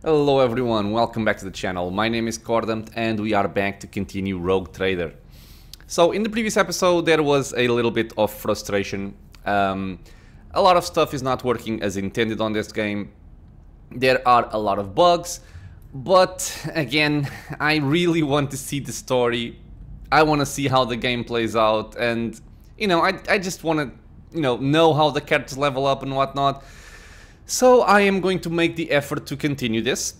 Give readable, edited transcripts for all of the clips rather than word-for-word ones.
Hello everyone, welcome back to the channel. My name is Cordant and we are back to continue Rogue Trader. So in the previous episode there was a little bit of frustration. A lot of stuff is not working as intended on this game. There are a lot of bugs, but again, I really want to see the story. I want to see how the game plays out, and I just want to know how the characters level up and whatnot. So I am going to make the effort to continue this,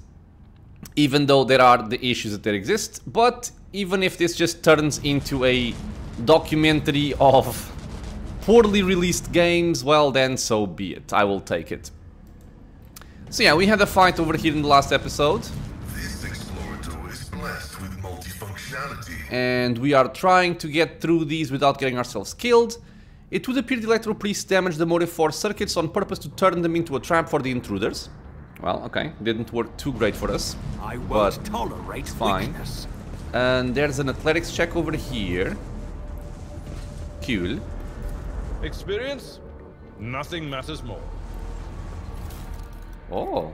even though there are the issues that there exist. But even if this just turns into a documentary of poorly released games, well then so be it. I will take it. So yeah, we had a fight over here in the last episode. This explorator is blessed with multifunctionality. And we are trying to get through these without getting ourselves killed. It would appear the Electro Priests damaged the motive force circuits on purpose to turn them into a trap for the intruders. Well, okay, didn't work too great for us. I won't tolerate fine. weakness. And there's an athletics check over here. Cool. Experience? Nothing matters more. Oh.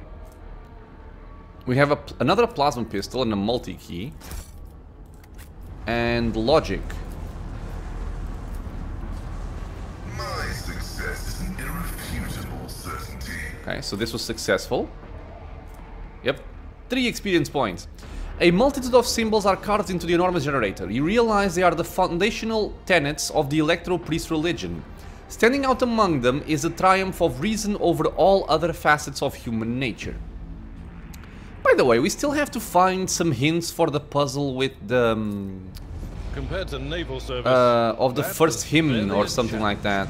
We have another plasma pistol and a multi-key. And logic. My success is an irrefutable certainty. Okay, so this was successful. Yep. 3 experience points. A multitude of symbols are carved into the enormous generator. You realize they are the foundational tenets of the Electro Priest religion. Standing out among them is the triumph of reason over all other facets of human nature. By the way, we still have to find some hints for the puzzle with the... Compared to naval service, of the first hymn or something like that.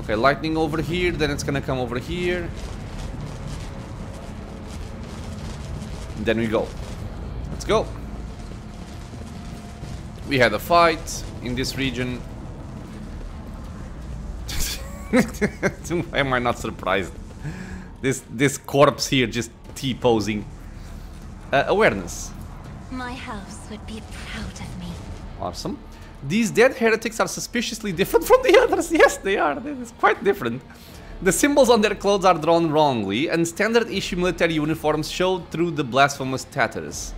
Okay, lightning over here, then it's gonna come over here. And then we go. Let's go. We had a fight in this region. Why am I not surprised? This corpse here just T-posing. Awareness. My house would be proud of me. Awesome. These dead heretics are suspiciously different from the others. Yes, they are. It's quite different. The symbols on their clothes are drawn wrongly, and standard issue military uniforms show through the blasphemous tatters.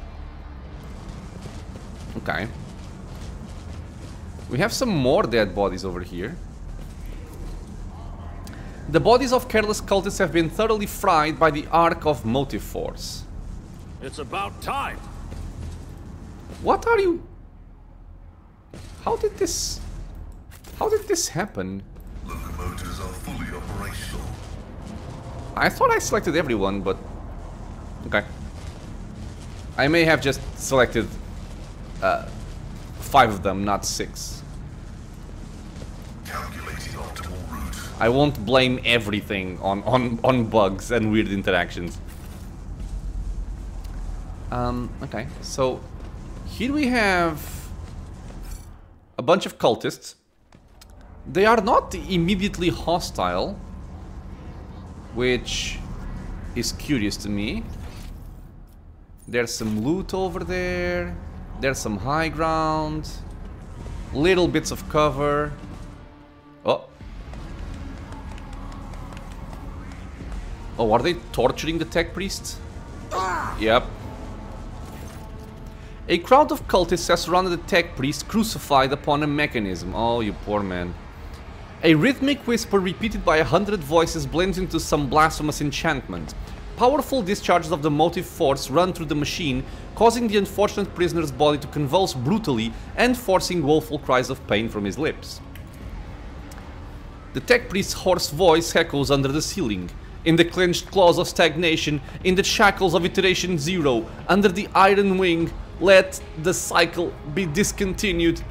Okay. We have some more dead bodies over here. The bodies of careless cultists have been thoroughly fried by the arc of motive force. It's about time. What are you... How did this happen? Locomotives are fully operational. I thought I selected everyone, but... Okay. I may have just selected 5 of them, not 6. Calculating optimal route. I won't blame everything on bugs and weird interactions. Okay, so here we have a bunch of cultists. They are not immediately hostile, which is curious to me. There's some loot over there. There's some high ground. Little bits of cover. Oh. Oh, are they torturing the tech priest? Yep. A crowd of cultists has surrounded the tech priest, crucified upon a mechanism. Oh, you poor man. A rhythmic whisper repeated by 100 voices blends into some blasphemous enchantment. Powerful discharges of the motive force run through the machine, causing the unfortunate prisoner's body to convulse brutally and forcing woeful cries of pain from his lips. The tech priest's hoarse voice echoes under the ceiling. In the clenched claws of stagnation, in the shackles of iteration zero, under the iron wing, let the cycle be discontinued.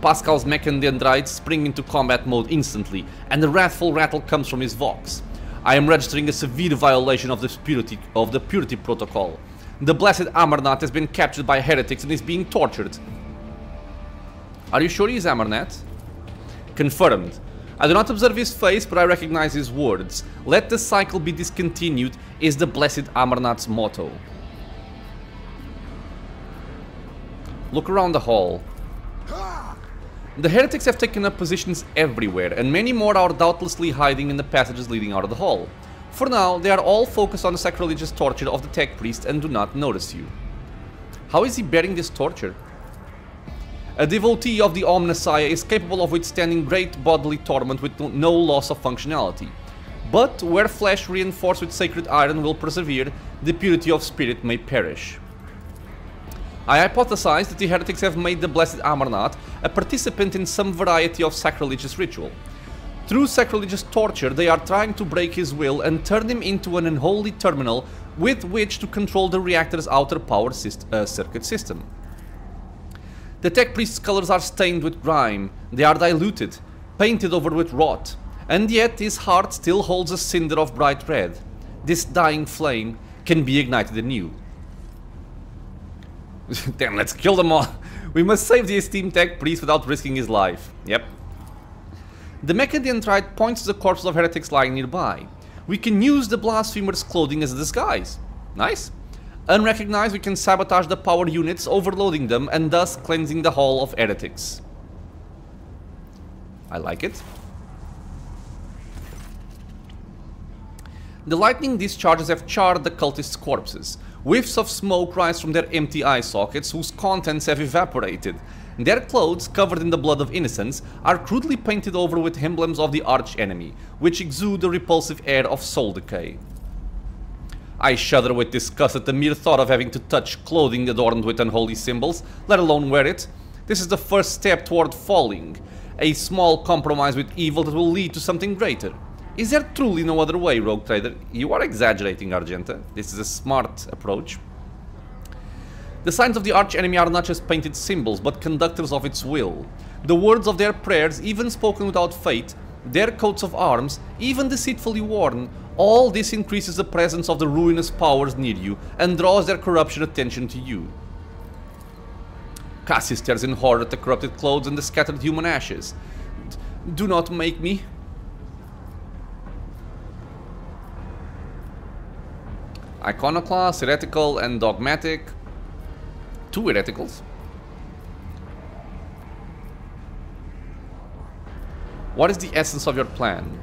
Pascal's mechandendrites spring into combat mode instantly, and a wrathful rattle comes from his vox. I am registering a severe violation of the purity protocol. The blessed Amarnat has been captured by heretics and is being tortured. Are you sure he is Amarnat? Confirmed. I do not observe his face, but I recognize his words. Let the cycle be discontinued is the blessed Amarnat's motto. Look around the hall. The heretics have taken up positions everywhere, and many more are doubtlessly hiding in the passages leading out of the hall. For now, they are all focused on the sacrilegious torture of the tech priest and do not notice you. How is he bearing this torture? A devotee of the Omnissiah is capable of withstanding great bodily torment with no loss of functionality. But where flesh reinforced with sacred iron will persevere, the purity of spirit may perish. I hypothesize that the heretics have made the blessed Amarnath a participant in some variety of sacrilegious ritual. Through sacrilegious torture, they are trying to break his will and turn him into an unholy terminal with which to control the reactor's outer power circuit system. The tech priest's colors are stained with grime, they are diluted, painted over with rot, and yet his heart still holds a cinder of bright red. This dying flame can be ignited anew. Damn, let's kill them all. We must save the esteemed tech priest without risking his life. Yep. The Mechadiantrite points to the corpses of heretics lying nearby. We can use the blasphemer's clothing as a disguise. Nice. Unrecognized, we can sabotage the power units, overloading them and thus cleansing the hall of heretics. I like it. The lightning discharges have charred the cultists' corpses. Whiffs of smoke rise from their empty eye sockets, whose contents have evaporated. Their clothes, covered in the blood of innocents, are crudely painted over with emblems of the arch-enemy, which exude the repulsive air of soul decay. I shudder with disgust at the mere thought of having to touch clothing adorned with unholy symbols, let alone wear it. This is the first step toward falling, a small compromise with evil that will lead to something greater. Is there truly no other way, Rogue Trader? You are exaggerating, Argenta. This is a smart approach. The signs of the arch-enemy are not just painted symbols, but conductors of its will. The words of their prayers, even spoken without faith, their coats of arms, even deceitfully worn, all this increases the presence of the ruinous powers near you and draws their corruption attention to you. Cassie stares in horror at the corrupted clothes and the scattered human ashes. Do not make me. Iconoclast, heretical, and dogmatic. 2 hereticals. What is the essence of your plan?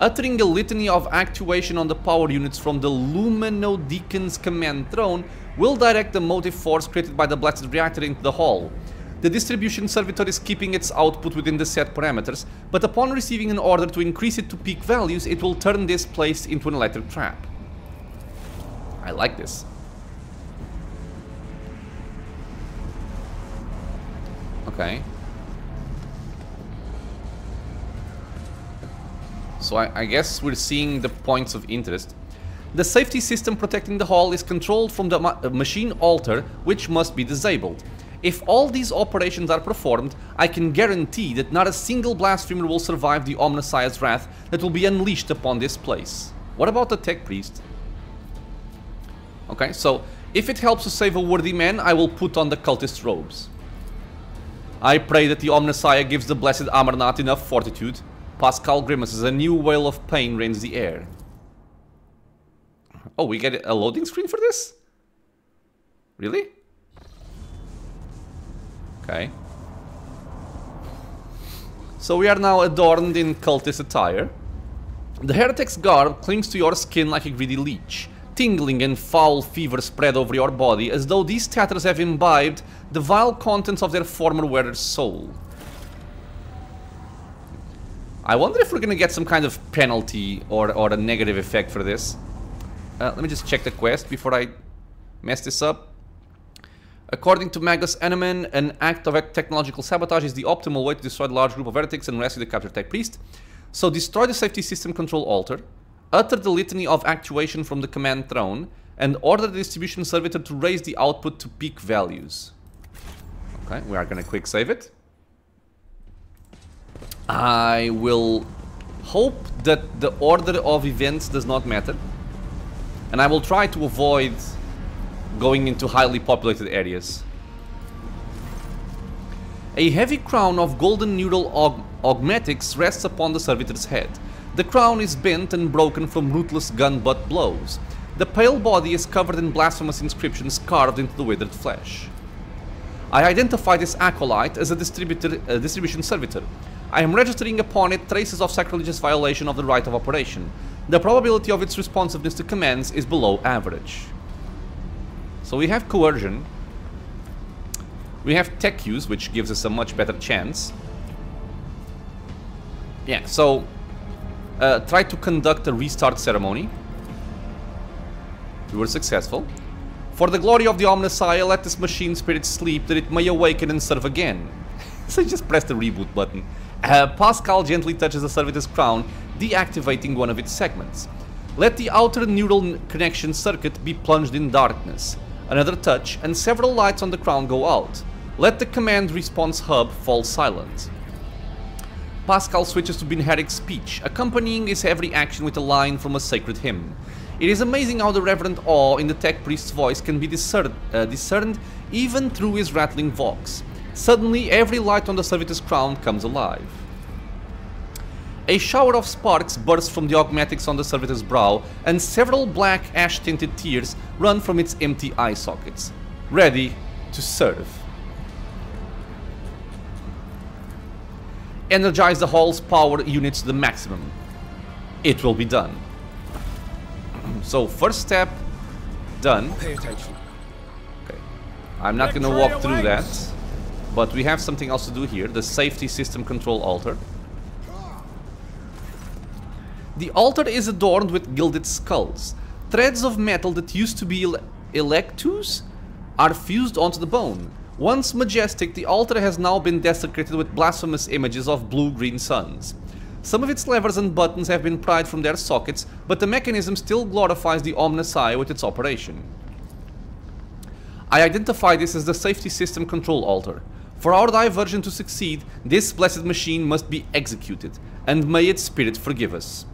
Uttering a litany of actuation on the power units from the Luminodeacon's command throne will direct the motive force created by the blessed reactor into the hall. The distribution servitor is keeping its output within the set parameters, but upon receiving an order to increase it to peak values, it will turn this place into an electric trap. I like this. Okay. So I guess we're seeing the points of interest. The safety system protecting the hall is controlled from the machine altar, which must be disabled. If all these operations are performed, I can guarantee that not a single blasphemer will survive the Omnissiah's wrath that will be unleashed upon this place. What about the tech priest? Okay, so if it helps to save a worthy man, I will put on the cultist robes. I pray that the Omnissiah gives the blessed Amarnath enough fortitude. Pascal grimaces, a new wail of pain rends the air. Oh, we get a loading screen for this? Really? Okay. So we are now adorned in cultist attire. The heretic's garb clings to your skin like a greedy leech. Tingling and foul fever spread over your body as though these tatters have imbibed the vile contents of their former wearer's soul. I wonder if we're gonna get some kind of penalty or a negative effect for this. Let me just check the quest before I mess this up. According to Magus Eneman, an act of technological sabotage is the optimal way to destroy a large group of heretics and rescue the captured tech priest. So destroy the safety system control altar, utter the litany of actuation from the command throne, and order the distribution servitor to raise the output to peak values. Okay, we are gonna quick save it. I will hope that the order of events does not matter, and I will try to avoid going into highly populated areas. A heavy crown of golden neural augmetics rests upon the servitor's head. The crown is bent and broken from ruthless gun butt blows. The pale body is covered in blasphemous inscriptions carved into the withered flesh. I identify this acolyte as a distribution servitor. I am registering upon it traces of sacrilegious violation of the right of operation. the probability of its responsiveness to commands is below average. So we have coercion. We have tech use, which gives us a much better chance. Yeah, so try to conduct a restart ceremony. We were successful. For the glory of the Omnissiah, let this machine spirit sleep that it may awaken and serve again. So just press the reboot button. Pascal gently touches the servitor's crown, deactivating one of its segments. Let the outer neural connection circuit be plunged in darkness. Another touch, and several lights on the crown go out. Let the command response hub fall silent. Pascal switches to Binheric speech, accompanying his every action with a line from a sacred hymn. It is amazing how the reverent awe in the tech priest's voice can be discerned even through his rattling vox. Suddenly, every light on the servitor's crown comes alive. A shower of sparks bursts from the augmatics on the servitor's brow, and several black ash-tinted tears run from its empty eye sockets, ready to serve. Energize the hall's power units to the maximum. It will be done. So, first step, done. Pay attention. Okay. I'm not gonna walk through that, but we have something else to do here, the safety system control altar. The altar is adorned with gilded skulls. Threads of metal that used to be electus are fused onto the bone. Once majestic, the altar has now been desecrated with blasphemous images of blue-green suns. Some of its levers and buttons have been pried from their sockets, but the mechanism still glorifies the Omnissiah with its operation. I identify this as the safety system control altar. For our diversion to succeed, this blessed machine must be executed, and may its spirit forgive us.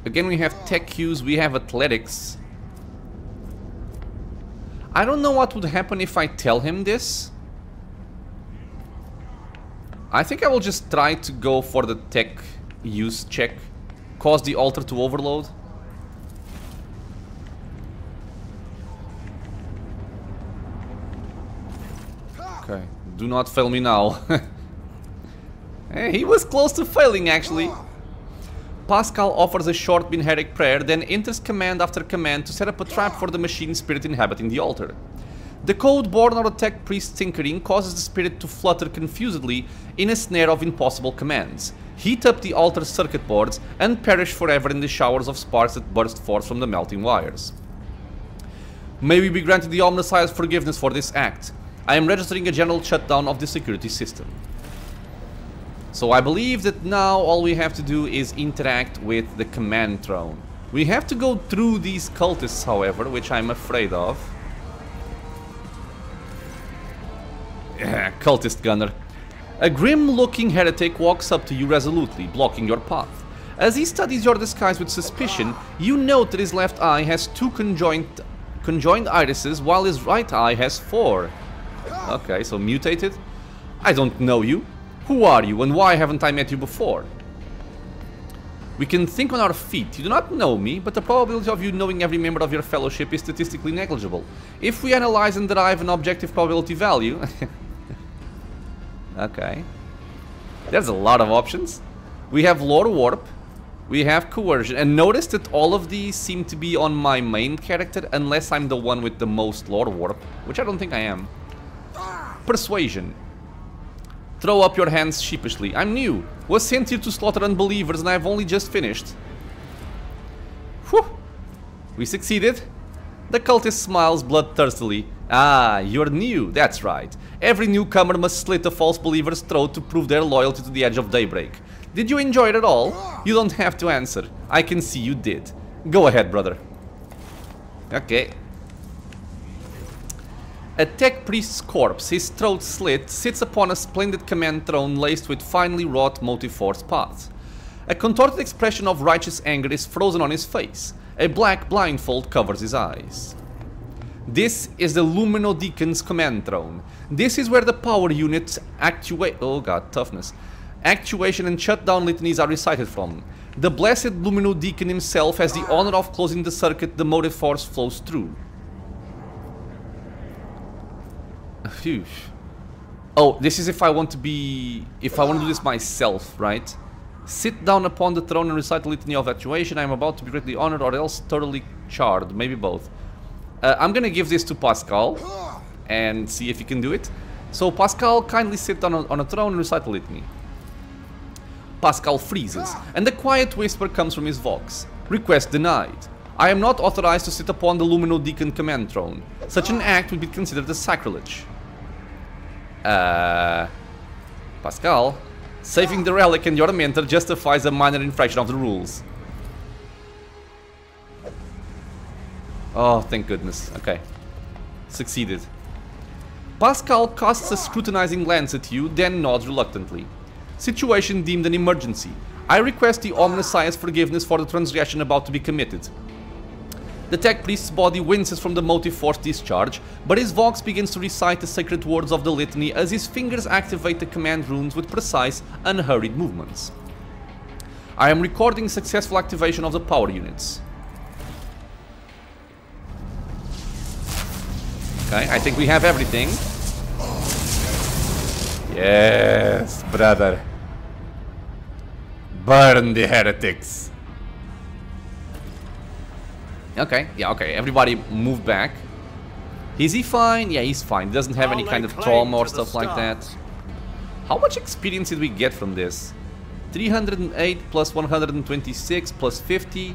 Again, we have tech cues, we have athletics. I don't know what would happen if I tell him this. I think I will just try to go for the tech use check. Cause the altar to overload. Okay, do not fail me now. Hey, he was close to failing actually. Pascal offers a short Binheric prayer, then enters command after command to set up a trap for the machine spirit inhabiting the altar. The code born out of tech priest's tinkering causes the spirit to flutter confusedly in a snare of impossible commands, heat up the altar's circuit boards, and perish forever in the showers of sparks that burst forth from the melting wires. May we be granted the Omnissiah's forgiveness for this act. I am registering a general shutdown of the security system. So I believe that now all we have to do is interact with the command throne. We have to go through these cultists, however, which I'm afraid of. Cultist gunner. A grim-looking heretic walks up to you resolutely, blocking your path. As he studies your disguise with suspicion, you note that his left eye has two conjoined irises, while his right eye has 4. Okay, so mutated. I don't know you. Who are you, and why haven't I met you before? We can think on our feet. You do not know me, but the probability of you knowing every member of your fellowship is statistically negligible. If we analyze and derive an objective probability value... Okay. There's a lot of options. We have lore warp, we have coercion, and notice that all of these seem to be on my main character, unless I'm the one with the most lore warp, which I don't think I am. Persuasion. Throw up your hands sheepishly. I'm new. Was sent here to slaughter unbelievers and I've only just finished. Whew. We succeeded. The cultist smiles bloodthirstily. Ah, you're new. That's right. Every newcomer must slit a false believer's throat to prove their loyalty to the edge of daybreak. Did you enjoy it at all? You don't have to answer. I can see you did. Go ahead, brother. Okay. A tech priest's corpse, his throat slit, sits upon a splendid command throne laced with finely wrought motive-force paths. A contorted expression of righteous anger is frozen on his face. A black blindfold covers his eyes. This is the Luminodeacon's command throne. This is where the power units actuation and shutdown litanies are recited from. The blessed Luminodeacon himself has the honor of closing the circuit the motive force flows through. Phew. Oh, this is if I want to be... If I want to do this myself, right? Sit down upon the throne and recite the litany of actuation. I am about to be greatly honored or else thoroughly charred. Maybe both. I'm gonna give this to Pascal and see if he can do it. So Pascal, kindly sit down on a throne and recite the litany. Pascal freezes, and a quiet whisper comes from his vox. Request denied. I am not authorized to sit upon the Luminodeacon command throne. Such an act would be considered a sacrilege. Pascal, saving the relic and your mentor justifies a minor infraction of the rules. Oh, thank goodness. Okay. Succeeded. Pascal casts a scrutinizing glance at you, then nods reluctantly. Situation deemed an emergency. I request the Omnissiah's forgiveness for the transgression about to be committed. The tech priest's body winces from the motive force discharge, but his vox begins to recite the sacred words of the litany as his fingers activate the command runes with precise, unhurried movements. I am recording successful activation of the power units. Okay, I think we have everything. Yes, brother. Burn the heretics. Okay, yeah, okay. Everybody move back. Is he fine? Yeah, he's fine. He doesn't have any kind of trauma or stuff like that. How much experience did we get from this? 308 plus 126 plus 50.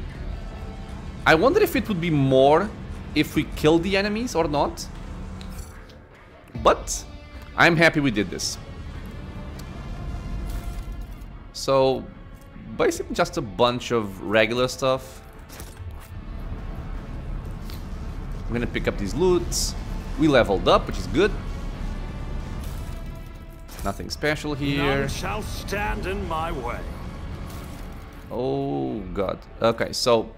I wonder if it would be more if we kill the enemies or not. But I'm happy we did this. So basically just a bunch of regular stuff. I'm gonna pick up these loots. We leveled up, which is good. Nothing special here. None shall stand in my way. Oh god. Okay, so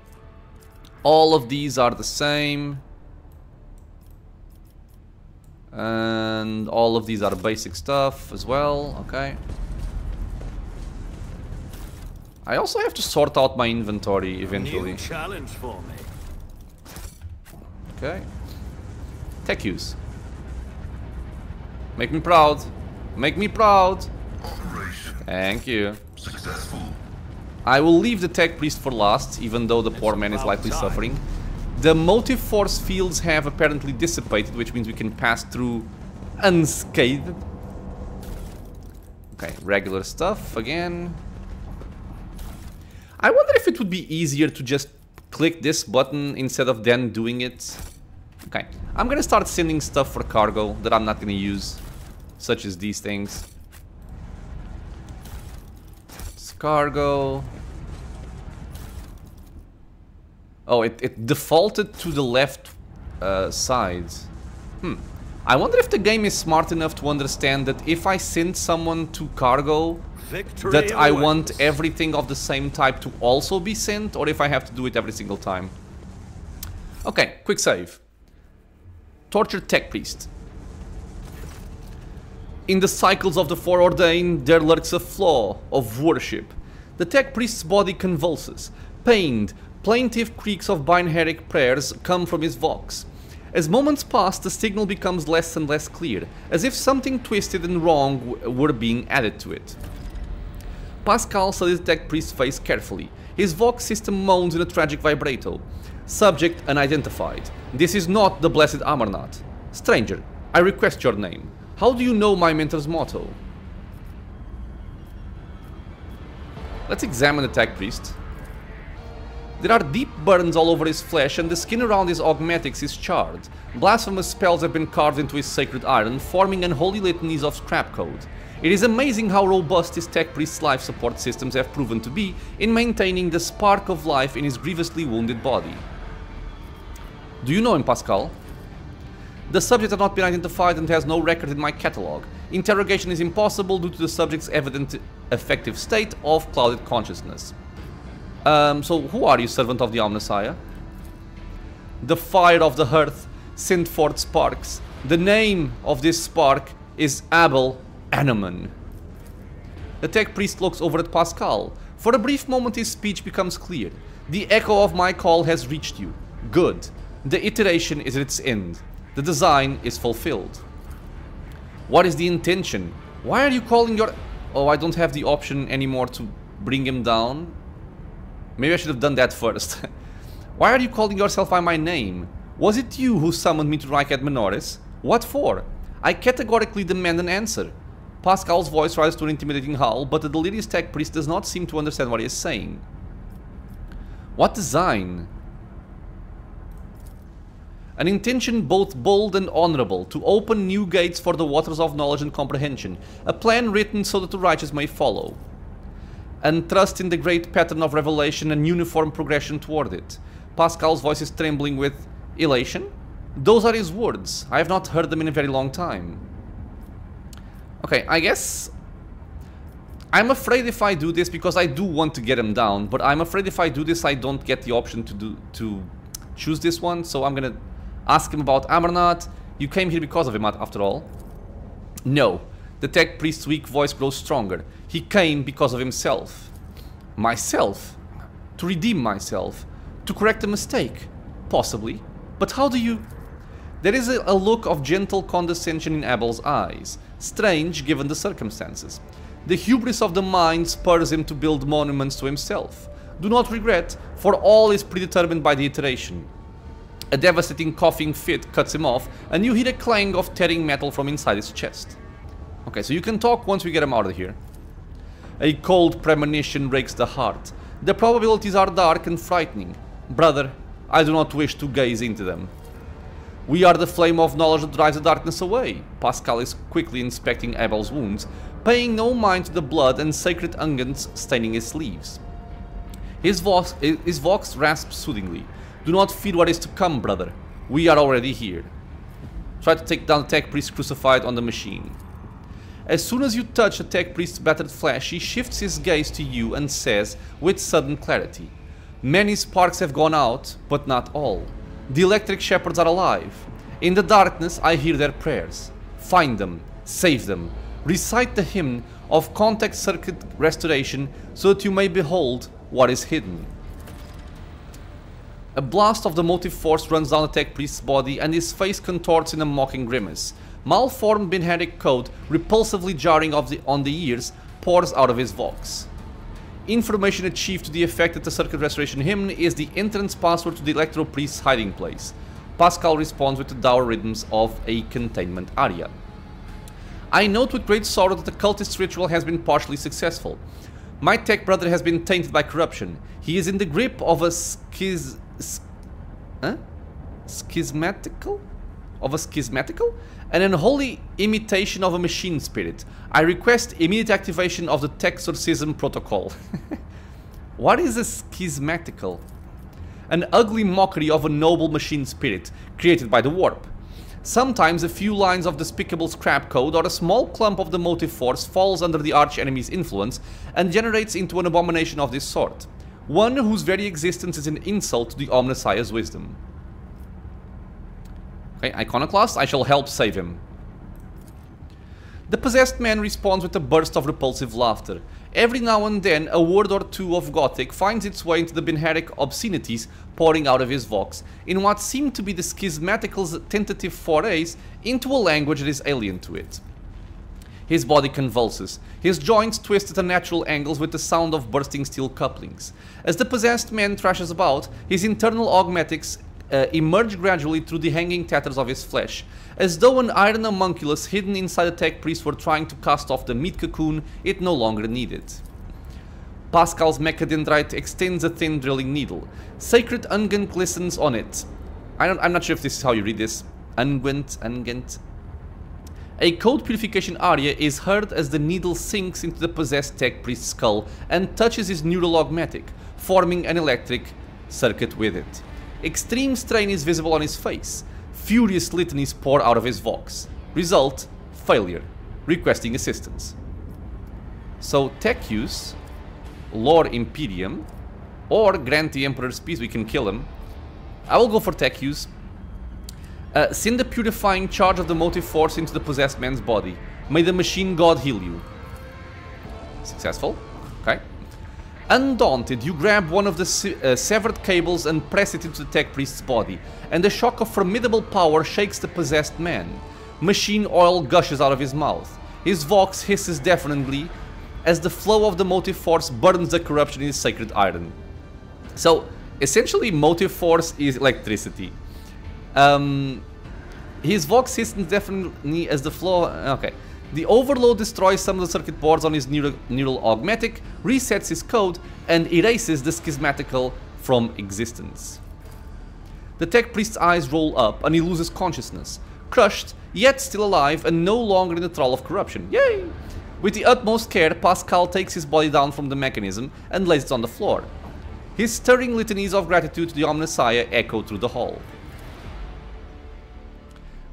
all of these are the same. And all of these are basic stuff as well. Okay. I also have to sort out my inventory eventually. New challenge for me. Okay. Tech use. Make me proud. Make me proud. Operation Thank you. successful. I will leave the tech priest for last, even though the poor man is likely suffering. The motive force fields have apparently dissipated, which means we can pass through unscathed. Okay, regular stuff again. I wonder if it would be easier to just click this button instead of then doing it. Okay, I'm gonna start sending stuff for cargo that I'm not gonna use, such as these things. It's cargo. Oh, it defaulted to the left side. I wonder if the game is smart enough to understand that if I send someone to cargo, Victory that I want awaits. everything of the same type to also be sent, or if I have to do it every single time. Okay, quick save. Tortured tech priest. In the cycles of the foreordained, there lurks a flaw of worship. The tech priest's body convulses. Pained, plaintive creaks of binaric prayers come from his vox. As moments pass, the signal becomes less and less clear, as if something twisted and wrong were being added to it. Pascal studies the tech priest's face carefully. His vox system moans in a tragic vibrato. Subject unidentified. This is not the blessed Amarnath. Stranger, I request your name. How do you know my mentor's motto? Let's examine the tech priest. There are deep burns all over his flesh, and the skin around his augmetics is charred. Blasphemous spells have been carved into his sacred iron, forming unholy litanies of scrap code. It is amazing how robust his tech priest's life support systems have proven to be in maintaining the spark of life in his grievously wounded body. Do you know him, Pascal? The subject has not been identified and has no record in my catalog. Interrogation is impossible due to the subject's evident affective state of clouded consciousness. So who are you, servant of the Omnissiah? The fire of the hearth sent forth sparks. The name of this spark is Abel Anoman. The tech priest looks over at Pascal. For a brief moment his speech becomes clear. The echo of my call has reached you. Good. The iteration is at its end. The design is fulfilled. What is the intention? Why are you calling your... Oh, I don't have the option anymore to bring him down. Maybe I should have done that first. Why are you calling yourself by my name? Was it you who summoned me to Reich at Murderous? What for? I categorically demand an answer. Pascal's voice rises to an intimidating howl, but the delirious tech priest does not seem to understand what he is saying. What design? An intention both bold and honorable, to open new gates for the waters of knowledge and comprehension, a plan written so that the righteous may follow. And trust in the great pattern of revelation and uniform progression toward it. Pascal's voice is trembling with elation. Those are his words. I have not heard them in a very long time. Okay, I guess... I'm afraid if I do this, because I do want to get him down, but I'm afraid if I do this I don't get the option to choose this one, so I'm gonna ask him about Amarnath. You came here because of him, after all. No. The tech priest's weak voice grows stronger. He came because of himself. Myself? To redeem myself? To correct a mistake? Possibly. But how do you... There is a look of gentle condescension in Abel's eyes. Strange given the circumstances. The hubris of the mind spurs him to build monuments to himself. Do not regret, for all is predetermined by the iteration. A devastating coughing fit cuts him off, and you hear a clang of tearing metal from inside his chest. Okay, so you can talk once we get him out of here. A cold premonition rakes the heart. The probabilities are dark and frightening. Brother, I do not wish to gaze into them. We are the flame of knowledge that drives the darkness away. Pascal is quickly inspecting Abel's wounds, paying no mind to the blood and sacred unguents staining his sleeves. His vox rasps soothingly. Do not fear what is to come, brother. We are already here. Try to take down the tech priest crucified on the machine. As soon as you touch the tech priest's battered flesh, he shifts his gaze to you and says, with sudden clarity, many sparks have gone out, but not all. The electric shepherds are alive. In the darkness, I hear their prayers. Find them, save them. Recite the hymn of contact circuit restoration so that you may behold what is hidden. A blast of the motive force runs down the tech priest's body and his face contorts in a mocking grimace. Malformed binhetic code, repulsively jarring on the ears, pours out of his vox. Information achieved to the effect that the circuit restoration hymn is the entrance password to the electro priest's hiding place. Pascal responds with the dour rhythms of a containment aria. I note with great sorrow that the cultist ritual has been partially successful. My tech brother has been tainted by corruption. He is in the grip of a schismatical? An unholy imitation of a machine spirit. I request immediate activation of the Texorcism protocol. What is a schismatical? An ugly mockery of a noble machine spirit, created by the warp. Sometimes a few lines of despicable scrap code or a small clump of the motive force falls under the arch-enemy's influence and generates into an abomination of this sort. One whose very existence is an insult to the Omnissiah's wisdom. Okay, Iconoclast, I shall help save him. The possessed man responds with a burst of repulsive laughter. Every now and then, a word or two of Gothic finds its way into the binhetic obscenities pouring out of his vox, in what seem to be the schismatical's tentative forays into a language that is alien to it. His body convulses, his joints twist at unnatural angles with the sound of bursting steel couplings. As the possessed man thrashes about, his internal augmetics emerge gradually through the hanging tatters of his flesh, as though an iron homunculus hidden inside the tech priest were trying to cast off the meat cocoon it no longer needed. Pascal's mechadendrite extends a thin drilling needle. Sacred unguent glistens on it. I'm not sure if this is how you read this. Unguent. A code purification aria is heard as the needle sinks into the possessed tech priest's skull and touches his neural augmetic, forming an electric circuit with it. Extreme strain is visible on his face. Furious litanies pour out of his vox. Result, failure. Requesting assistance. So, tech use, Lore Imperium, or grant the Emperor's peace, we can kill him. I will go for tech use. Send the purifying charge of the motive force into the possessed man's body. May the machine god heal you. Successful. Okay. Undaunted, you grab one of the severed cables and press it into the tech priest's body, and a shock of formidable power shakes the possessed man. machine oil gushes out of his mouth. His vox hisses deafeningly as the flow of the motive force burns the corruption in his sacred iron. So, essentially, motive force is electricity. His vox hisses deafeningly as the flow... Okay. The overload destroys some of the circuit boards on his neural augmetic, resets his code, and erases the schismatical from existence. The tech priest's eyes roll up and he loses consciousness, crushed, yet still alive and no longer in the thrall of corruption. Yay! With the utmost care, Pascal takes his body down from the mechanism and lays it on the floor. His stirring litanies of gratitude to the Omnissiah echo through the hall.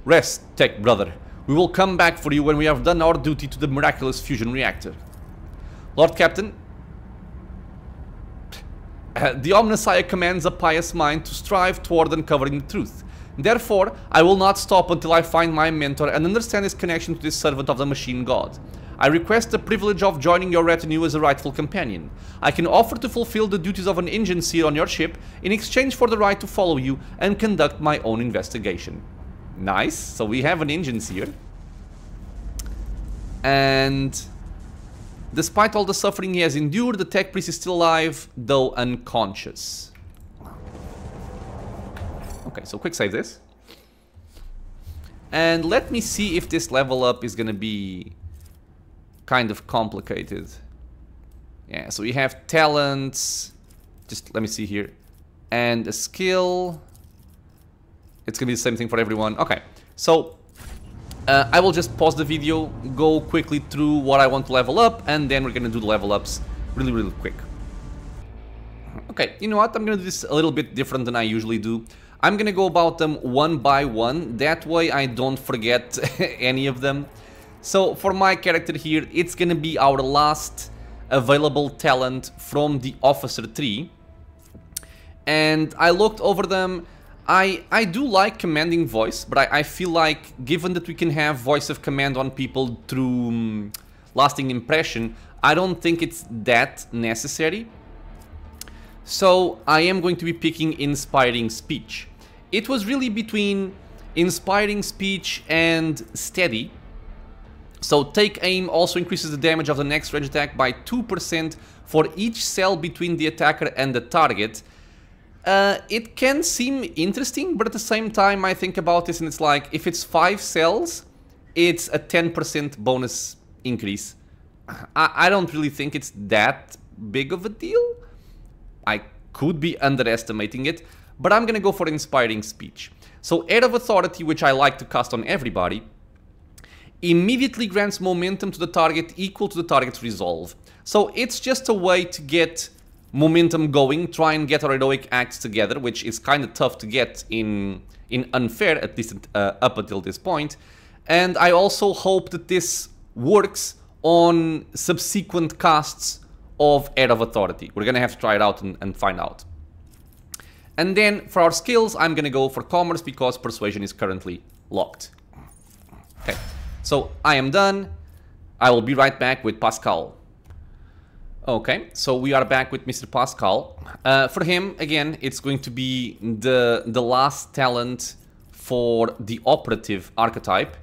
Rest, tech brother. We will come back for you when we have done our duty to the miraculous fusion reactor. Lord Captain, the Omnissiah commands a pious mind to strive toward uncovering the truth. Therefore, I will not stop until I find my mentor and understand his connection to this servant of the machine god. I request the privilege of joining your retinue as a rightful companion. I can offer to fulfill the duties of an engine seer on your ship in exchange for the right to follow you and conduct my own investigation. Nice, so we have an engine seer. And despite all the suffering he has endured, the tech priest is still alive, though unconscious. Okay, so quick save this. And let me see if this level up is gonna be kind of complicated. Yeah, so we have talents. Just let me see here. And a skill. It's gonna be the same thing for everyone. Okay, so I will just pause the video, go quickly through what I want to level up, and then we're gonna do the level ups really quick. Okay, you know what? I'm gonna do this a little bit different than I usually do. I'm gonna go about them one by one. That way I don't forget any of them. So for my character here, it's gonna be our last available talent from the officer tree. And I looked over them. I do like commanding voice, but I feel like given that we can have voice of command on people through lasting impression, I don't think it's that necessary. So I am going to be picking inspiring speech. It was really between inspiring speech and steady. So take aim also increases the damage of the next range attack by 2% for each cell between the attacker and the target. It can seem interesting, but at the same time I think about this and it's like, if it's 5 cells, it's a 10% bonus increase. I don't really think it's that big of a deal. I could be underestimating it, but I'm gonna go for inspiring speech. So Air of Authority, which I like to cast on everybody, immediately grants momentum to the target equal to the target's resolve. So it's just a way to get momentum going, try and get our heroic acts together, which is kind of tough to get in Unfair, at least up until this point. And I also hope that this works on subsequent casts of Air of Authority. We're gonna have to try it out and find out. And then for our skills, I'm gonna go for Commerce because Persuasion is currently locked. Okay, so I am done. I will be right back with Pascal. Okay, so we are back with Mr. Pascal. For him, again, it's going to be the last talent for the operative archetype.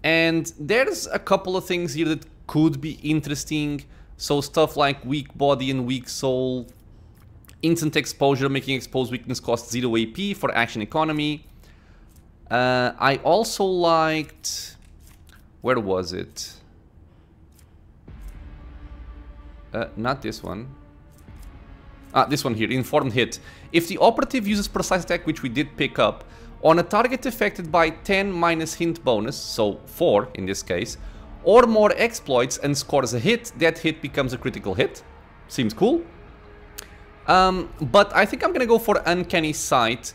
And there's a couple of things here that could be interesting. So stuff like weak body and weak soul. Instant exposure, making exposed weakness cost 0 AP for action economy. I also liked... Where was it? Not this one. This one here, Informed Hit. If the operative uses Precise Attack, which we did pick up, on a target affected by 10 minus hint bonus, so 4 in this case, or more exploits and scores a hit, that hit becomes a critical hit. Seems cool. But I think I'm gonna go for Uncanny Sight.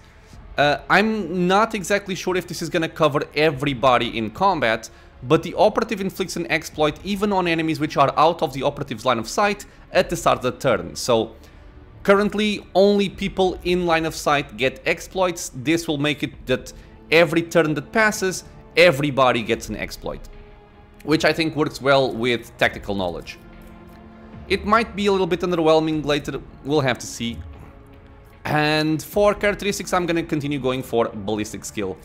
I'm not exactly sure if this is gonna cover everybody in combat, but the operative inflicts an exploit even on enemies which are out of the operative's line of sight at the start of the turn. So currently only people in line of sight get exploits. This will make it that every turn that passes, everybody gets an exploit, which I think works well with tactical knowledge. It might be a little bit underwhelming later, we'll have to see. And for characteristics, I'm gonna continue going for ballistic skill.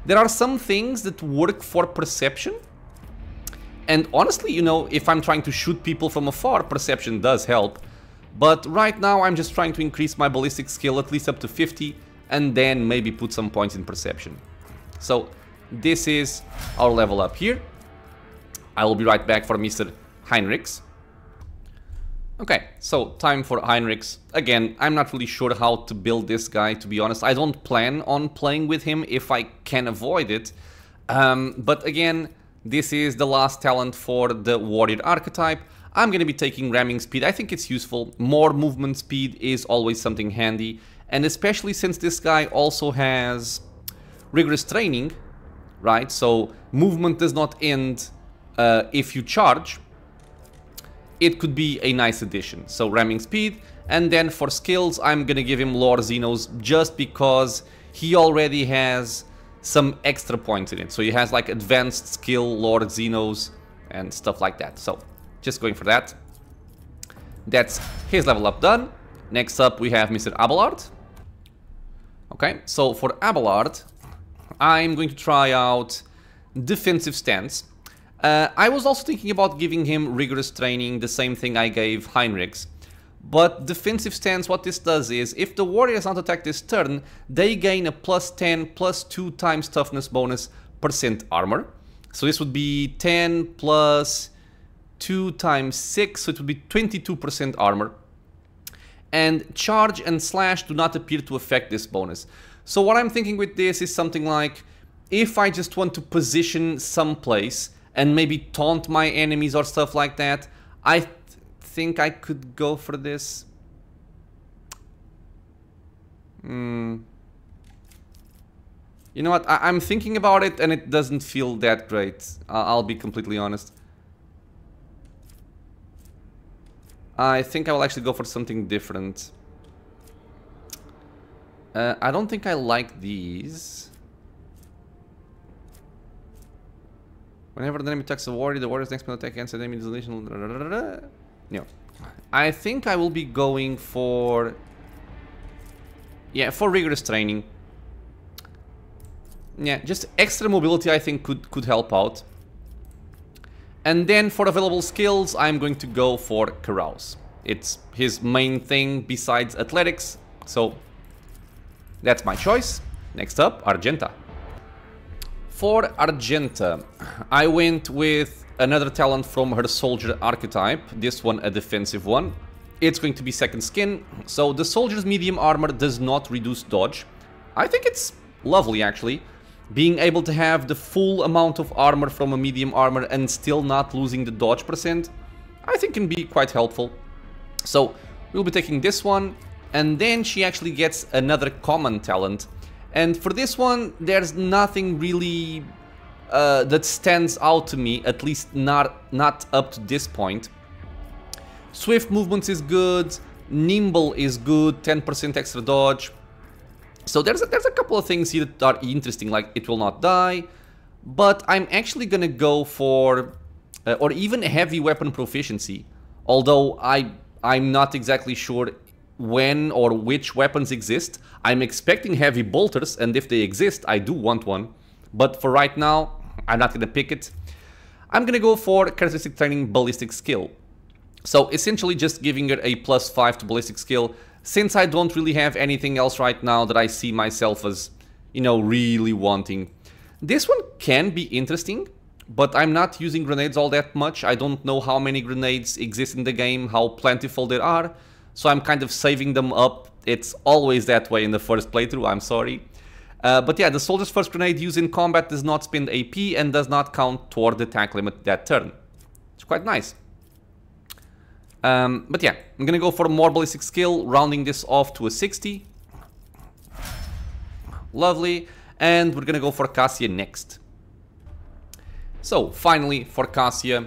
There are some things that work for perception. And honestly, you know, if I'm trying to shoot people from afar, perception does help. But right now I'm just trying to increase my ballistic skill at least up to 50 and then maybe put some points in perception. So this is our level up here. I will be right back for Mr. Heinrichs. Okay, so time for Heinrichs. Again, I'm not really sure how to build this guy, to be honest. I don't plan on playing with him if I can avoid it. But again, this is the last talent for the warrior archetype. I'm going to be taking ramming speed. I think it's useful. More movement speed is always something handy. And especially since this guy also has rigorous training, right? So movement does not end if you charge. It could be a nice addition. So ramming speed. And then for skills, I'm going to give him Lore Xenos just because he already has some extra points in it. So he has like advanced skill, Lord Xenos, and stuff like that. So just going for that. That's his level up done. Next up we have Mr. Abelard. Okay, so for Abelard, I'm going to try out defensive stance. I was also thinking about giving him rigorous training, the same thing I gave Heinrichs. But defensive stance, what this does is, if the warrior is not attacked this turn, they gain a +10, +2 times toughness bonus % armor. So this would be 10 plus 2 times 6, so it would be 22% armor. And charge and slash do not appear to affect this bonus. So what I'm thinking with this is something like, if I just want to position someplace and maybe taunt my enemies or stuff like that, I think I could go for this. You know what, I'm thinking about it and it doesn't feel that great. I'll be completely honest. I think I will actually go for something different. I don't think I like these. Whenever the enemy attacks a warrior, the warrior's next attack against the enemy is additional. No. I think I will be going for... yeah, for rigorous training. Yeah, just extra mobility I think could help out. And then for available skills, I'm going to go for Carouse. It's his main thing besides athletics, so that's my choice. Next up, Argenta. For Argenta, I went with another talent from her soldier archetype, this one a defensive one. It's going to be second skin, so the soldier's medium armor does not reduce dodge. I think it's lovely actually, being able to have the full amount of armor from a medium armor and still not losing the dodge %, I think can be quite helpful. So we'll be taking this one, and then she actually gets another common talent. And for this one, there's nothing really that stands out to me, at least not up to this point. Swift movements is good, nimble is good, 10% extra dodge. So there's a couple of things here that are interesting, like it will not die. But I'm actually gonna go for, or even heavy weapon proficiency. Although I'm not exactly sure when or which weapons exist. I'm expecting heavy bolters, and if they exist, I do want one. But for right now, I'm not gonna pick it. I'm gonna go for characteristic training ballistic skill. So essentially just giving her a +5 to ballistic skill, since I don't really have anything else right now that I see myself as, you know, really wanting. This one can be interesting, but I'm not using grenades all that much. I don't know how many grenades exist in the game, how plentiful there are. So I'm kind of saving them up. It's always that way in the first playthrough, I'm sorry. But yeah, the soldier's first grenade used in combat does not spend AP and does not count toward the attack limit that turn. It's quite nice. But yeah, I'm gonna go for more ballistic skill, rounding this off to a 60. Lovely. And we're gonna go for Cassia next. So, finally, for Cassia,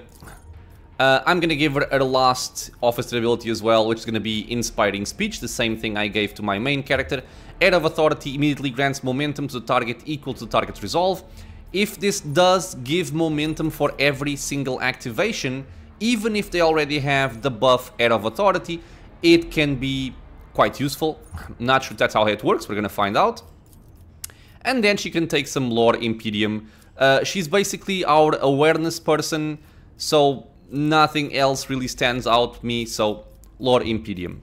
I'm gonna give her last officer ability as well, which is gonna be Inspiring Speech, the same thing I gave to my main character. Air of Authority immediately grants momentum to the target equal to the target's resolve. If this does give momentum for every single activation, even if they already have the buff Air of Authority, it can be quite useful. Not sure that's how it works, we're gonna find out. And then she can take some lore Imperium. She's basically our awareness person, so nothing else really stands out to me, so lore Imperium.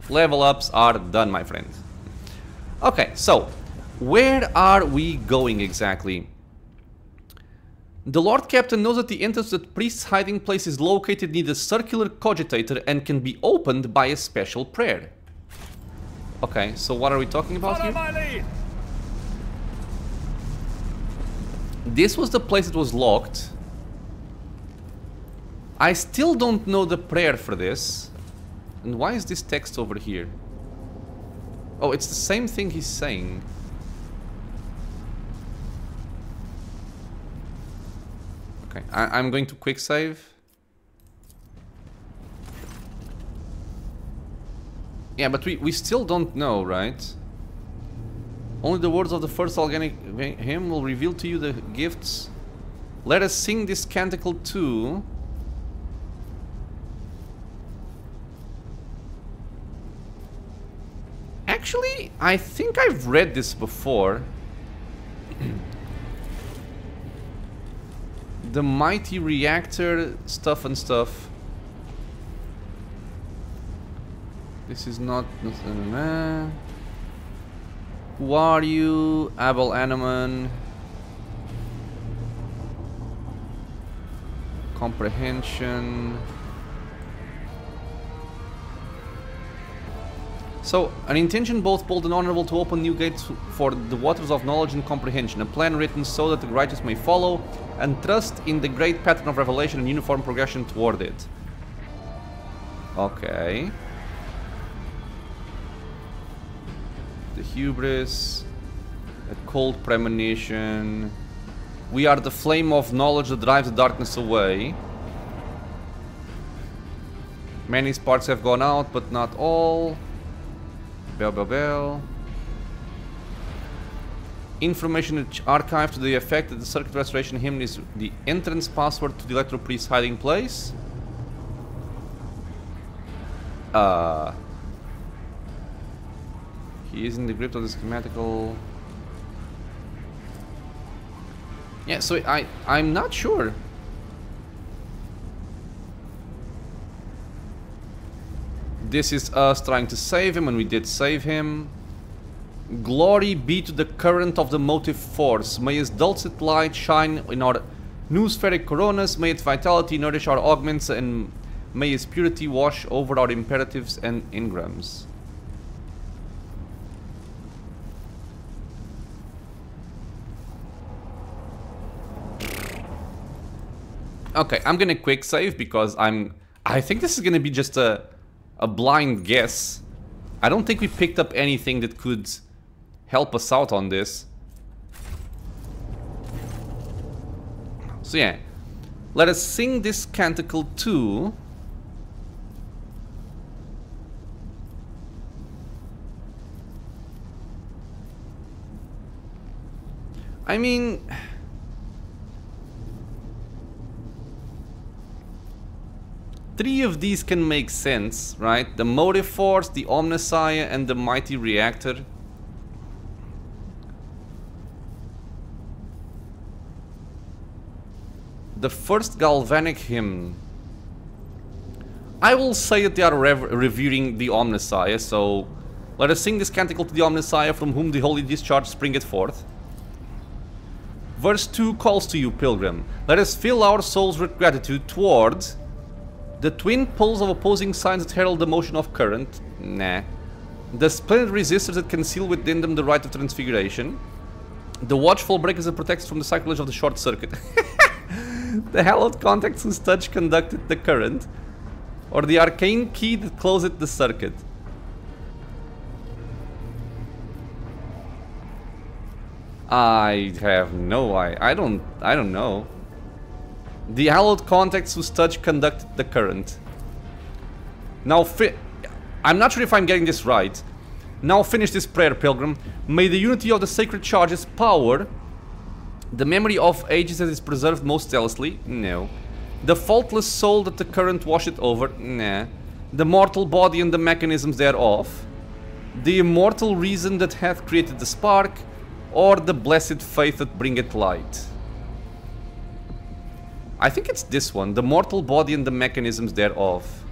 Level ups are done, my friend. Okay, so where are we going exactly? The Lord Captain knows that the entrance to the priest's hiding place is located near the circular cogitator and can be opened by a special prayer. Okay, so what are we talking about Follow here? my lead. This was the place that was locked. I still don't know the prayer for this. And why is this text over here? Oh, it's the same thing he's saying. Okay, I'm going to quick save. Yeah, but we still don't know, right? Only the words of the first organic hymn will reveal to you the gifts. Let us sing this canticle too. Actually, I think I've read this before. The mighty reactor stuff and stuff. This is not... Who are you? Abel Animan. Comprehension. So, an intention both bold and honorable to open new gates for the waters of knowledge and comprehension. A plan written so that the righteous may follow and trust in the great pattern of revelation and uniform progression toward it. Okay. The hubris. A cold premonition. We are the flame of knowledge that drives the darkness away. Many sparks have gone out, but not all. Bell, bell, bell. Information archived to the effect that the circuit restoration hymn is the entrance password to the Electro Priest's hiding place. He is in the grip of the schematical. Yeah, so I'm not sure. This is us trying to save him, and we did save him. Glory be to the current of the motive force. May its dulcet light shine in our new spheric coronas. May its vitality nourish our augments, and may its purity wash over our imperatives and engrams. Okay, I'm gonna quick save because I think this is gonna be just a blind guess. I don't think we picked up anything that could help us out on this. So yeah, let us sing this canticle too. I mean... three of these can make sense, right? The motive force, the Omnissiah, and the mighty reactor. The first galvanic hymn. I will say that they are revering the Omnissiah, so let us sing this canticle to the Omnissiah, from whom the holy discharge springeth forth. Verse 2 calls to you, pilgrim. Let us fill our souls with gratitude toward the twin poles of opposing signs that herald the motion of current. Nah. The splendid resistors that conceal within them the right of transfiguration. The watchful breakers that protect us from the sacrilege of the short circuit. The hallowed contacts whose touch conducted the current. Or the arcane key that closed the circuit. I have no I don't know. The hallowed contacts whose touch conducted the current. Now I'm not sure if I'm getting this right. Now finish this prayer, pilgrim. May the unity of the sacred charges power the memory of ages that is preserved most zealously. No. The faultless soul that the current washeth over. Nah. The mortal body and the mechanisms thereof. The immortal reason that hath created the spark, or the blessed faith that bringeth light? I think it's this one, the mortal body and the mechanisms thereof.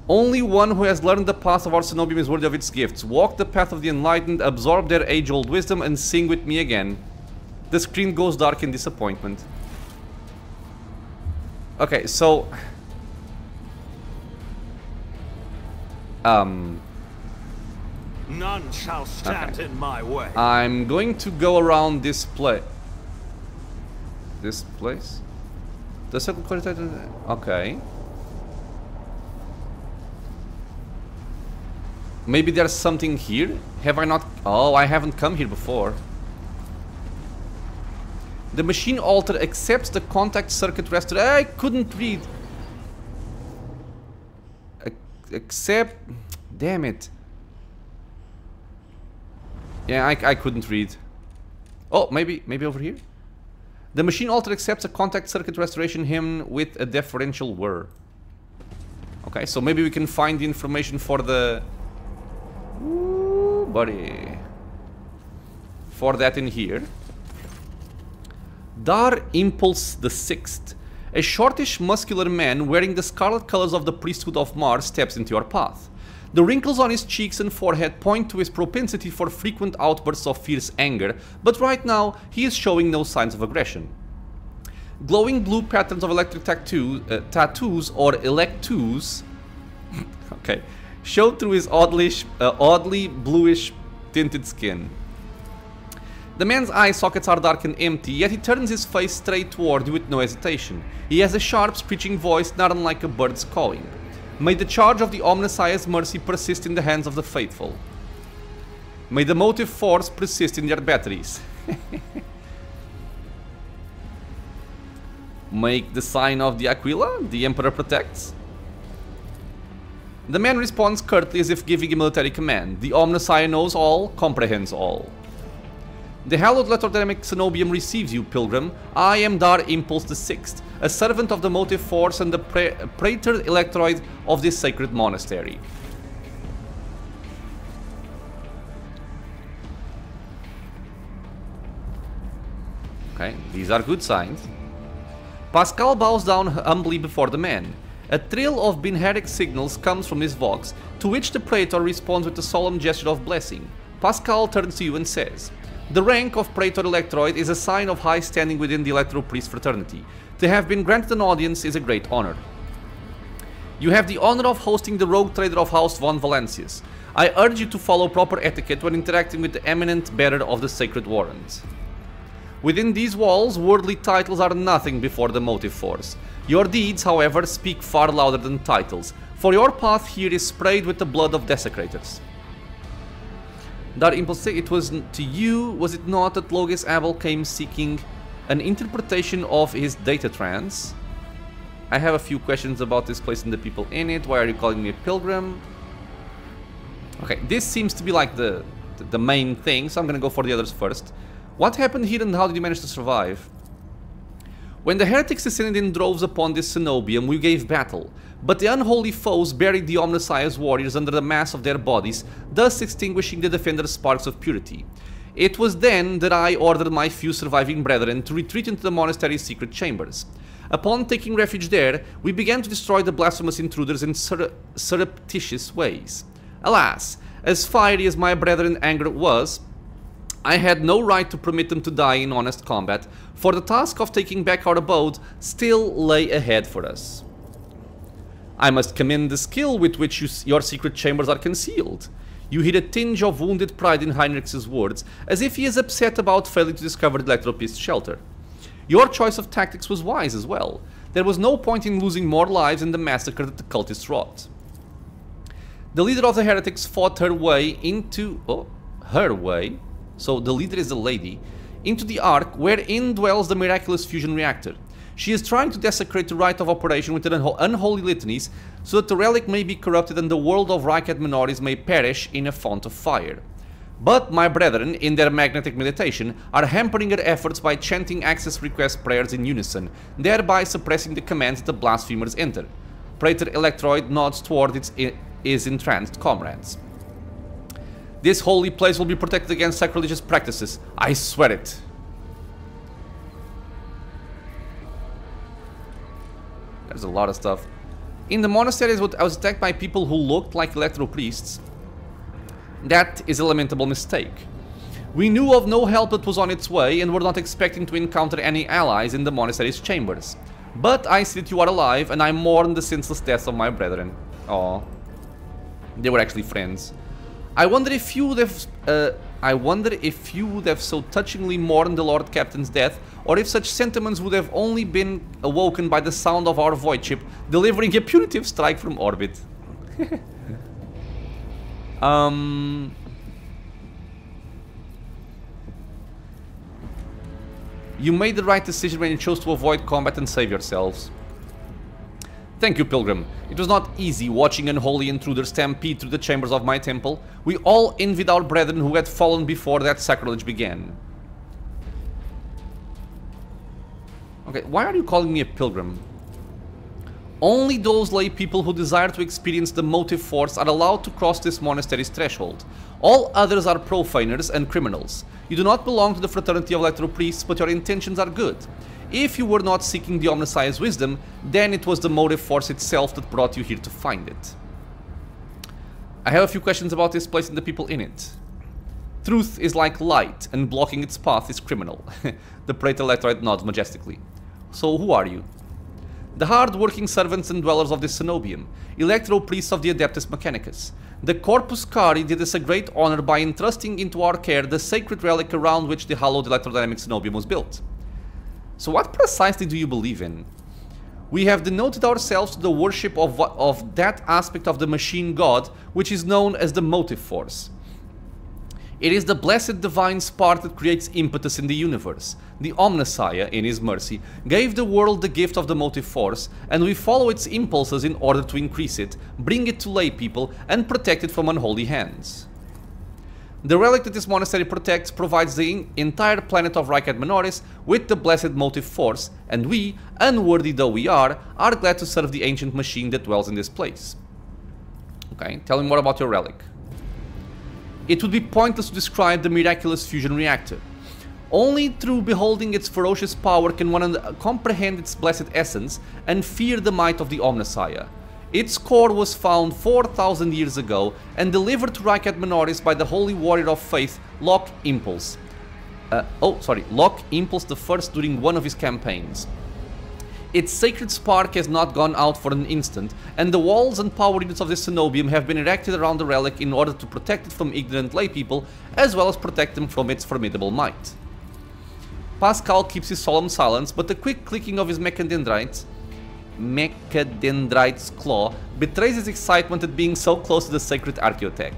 Only one who has learned the path of our Cenobium is worthy of its gifts. Walk the path of the enlightened, absorb their age-old wisdom, and sing with me again. The screen goes dark in disappointment. Okay, so... None shall stand in my way. I'm going to go around this place. This place? The second quarter. Okay. Maybe there's something here? Have I not? Oh, I haven't come here before. The machine alter accepts the contact circuit restoration. I couldn't read. Accept. Damn it. Yeah, I couldn't read. Oh, maybe over here? The machine alter accepts a contact circuit restoration hymn with a deferential whir. Okay, so maybe we can find the information for the... Ooh, buddy. For that in here. Dar Impulse the Sixth. A shortish, muscular man wearing the scarlet colors of the priesthood of Mars steps into your path. The wrinkles on his cheeks and forehead point to his propensity for frequent outbursts of fierce anger, but right now he is showing no signs of aggression. Glowing blue patterns of electric tattoos or electoos okay, show through his oddly bluish tinted skin. The man's eye sockets are dark and empty, yet he turns his face straight toward you with no hesitation. He has a sharp, screeching voice, not unlike a bird's cawing. May the charge of the Omnissiah's mercy persist in the hands of the faithful. May the motive force persist in their batteries. Make the sign of the Aquila, the Emperor protects. The man responds curtly as if giving a military command. The Omnissiah knows all, comprehends all. The hallowed lethodynamic Cenobium receives you, pilgrim. I am Dar Impulse the Sixth, a servant of the motive force and the praetor electroid of this sacred monastery. Okay, these are good signs. Pascal bows down humbly before the man. A trill of binheric signals comes from his vox, to which the praetor responds with a solemn gesture of blessing. Pascal turns to you and says, "The rank of praetor electroid is a sign of high standing within the electro-priest fraternity. To have been granted an audience is a great honor. You have the honor of hosting the rogue trader of House von Valancius. I urge you to follow proper etiquette when interacting with the eminent bearer of the sacred warrant. Within these walls, worldly titles are nothing before the motive force. Your deeds, however, speak far louder than titles, for your path here is sprayed with the blood of desecrators." Dar Impulse, it was to you, was it not, that Logis Abel came seeking an interpretation of his data trance? I have a few questions about this place and the people in it. Why are you calling me a pilgrim? Okay, this seems to be like the main thing, so I'm gonna go for the others first. What happened here and how did you manage to survive? When the heretics descended in droves upon this Cenobium, we gave battle, but the unholy foes buried the Omnissiah's warriors under the mass of their bodies, thus extinguishing the defender's sparks of purity. It was then that I ordered my few surviving brethren to retreat into the monastery's secret chambers. Upon taking refuge there, we began to destroy the blasphemous intruders in surreptitious ways. Alas, as fiery as my brethren's anger was, I had no right to permit them to die in honest combat, for the task of taking back our abode still lay ahead for us. I must commend the skill with which your secret chambers are concealed. You hear a tinge of wounded pride in Heinrich's words, as if he is upset about failing to discover the Electropist's shelter. Your choice of tactics was wise as well. There was no point in losing more lives in the massacre that the cultists wrought. The leader of the heretics fought her way into... So the leader is a lady, into the Ark, wherein dwells the miraculous fusion reactor. She is trying to desecrate the rite of operation with unholy litanies, so that the relic may be corrupted and the world of Reichad minorities may perish in a font of fire. But my brethren, in their magnetic meditation, are hampering her efforts by chanting access request prayers in unison, thereby suppressing the commands that the blasphemers enter. Praetor Electroid nods toward its his entranced comrades. This holy place will be protected against sacrilegious practices. I swear it. There's a lot of stuff. In the monasteries, I was attacked by people who looked like electro priests. That is a lamentable mistake. We knew of no help that was on its way and were not expecting to encounter any allies in the monastery's chambers. But I see that you are alive and I mourn the senseless deaths of my brethren. Aww. They were actually friends. I wonder if you would have so touchingly mourned the Lord Captain's death, or if such sentiments would have only been awoken by the sound of our void ship delivering a punitive strike from orbit. You made the right decision when you chose to avoid combat and save yourselves. Thank you, Pilgrim. It was not easy watching unholy intruders stampede through the chambers of my temple. We all envied our brethren who had fallen before that sacrilege began. Okay, why are you calling me a pilgrim? Only those lay people who desire to experience the motive force are allowed to cross this monastery's threshold. All others are profaners and criminals. You do not belong to the fraternity of electro priests, but your intentions are good. If you were not seeking the Omnissiah's wisdom, then it was the motive force itself that brought you here to find it. I have a few questions about this place and the people in it. Truth is like light, and blocking its path is criminal. The Praetor Electroid nods majestically. So who are you? The hard-working servants and dwellers of the Cenobium, electro priests of the Adeptus Mechanicus. The Corpus Cari did us a great honor by entrusting into our care the sacred relic around which the hallowed electrodynamic Cenobium was built. So what precisely do you believe in? We have denoted ourselves to the worship of that aspect of the machine god which is known as the motive force. It is the blessed divine spark that creates impetus in the universe. The Omnissiah, in his mercy, gave the world the gift of the motive force, and we follow its impulses in order to increase it, bring it to lay people, and protect it from unholy hands. The relic that this monastery protects provides the entire planet of Rykad Menoris with the blessed motive force, and we, unworthy though we are glad to serve the ancient machine that dwells in this place. Okay, tell me more about your relic. It would be pointless to describe the miraculous fusion reactor. Only through beholding its ferocious power can one comprehend its blessed essence and fear the might of the Omnissiah. Its core was found 4,000 years ago and delivered to Rykad Menoris by the holy warrior of faith, Locke Impulse. Locke Impulse I during one of his campaigns. Its sacred spark has not gone out for an instant, and the walls and power units of the Cenobium have been erected around the relic in order to protect it from ignorant laypeople, as well as protect them from its formidable might. Pascal keeps his solemn silence, but the quick clicking of his mechadendrite's claw betrays his excitement at being so close to the sacred archaeotech.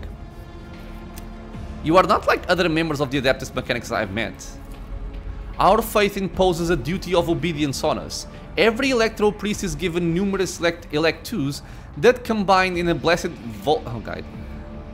You are not like other members of the Adeptus Mechanicus I've met. Our faith imposes a duty of obedience on us. Every electro priest is given numerous electus that combine in a blessed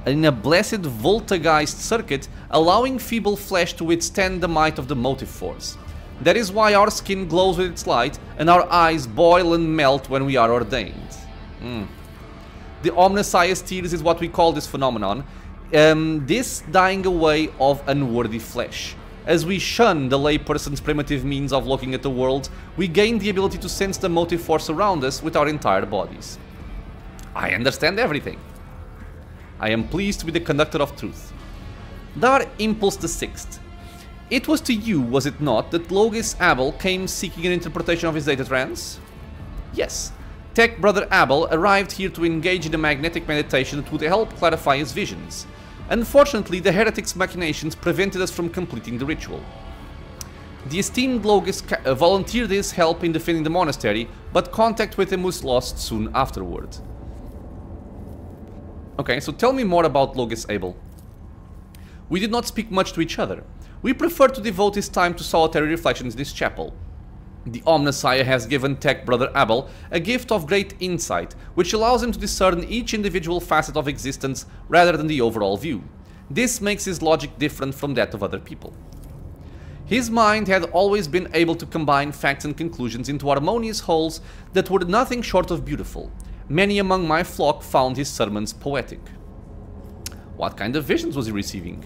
voltageized circuit, allowing feeble flesh to withstand the might of the motive force. That is why our skin glows with its light and our eyes boil and melt when we are ordained. The Omnissiah's tears is what we call this phenomenon, this dying away of unworthy flesh. As we shun the layperson's primitive means of looking at the world, we gain the ability to sense the motive force around us with our entire bodies. I understand everything. I am pleased to be the conductor of truth. Dar Impulse VI. It was to you, was it not, that Logis Abel came seeking an interpretation of his data trance? Yes. Tech Brother Abel arrived here to engage in a magnetic meditation that would help clarify his visions. Unfortunately, the heretic's machinations prevented us from completing the ritual. The esteemed Logis volunteered his help in defending the monastery, but contact with him was lost soon afterward. Okay, so tell me more about Logis Abel. We did not speak much to each other. We preferred to devote his time to solitary reflections in this chapel. The Omnissiah has given Tech Brother Abel a gift of great insight, which allows him to discern each individual facet of existence rather than the overall view. This makes his logic different from that of other people. His mind had always been able to combine facts and conclusions into harmonious wholes that were nothing short of beautiful. Many among my flock found his sermons poetic. What kind of visions was he receiving?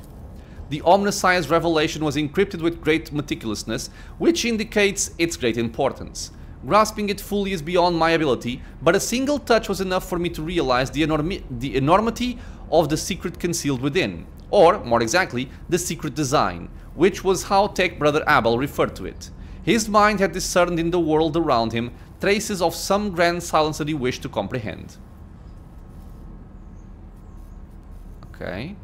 The Omnissiah's revelation was encrypted with great meticulousness, which indicates its great importance. Grasping it fully is beyond my ability, but a single touch was enough for me to realize the enormity of the secret concealed within, or, more exactly, the secret design, which was how Tech Brother Abel referred to it. His mind had discerned in the world around him traces of some grand silence that he wished to comprehend. Okay.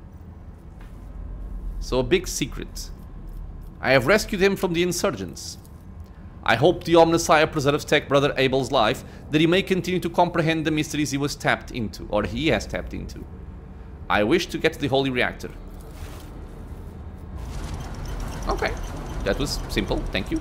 So a big secret. I have rescued him from the insurgents. I hope the Omnissiah preserves Tech Brother Abel's life, that he may continue to comprehend the mysteries he was tapped into, or he has tapped into. I wish to get to the Holy Reactor. Okay, that was simple, thank you.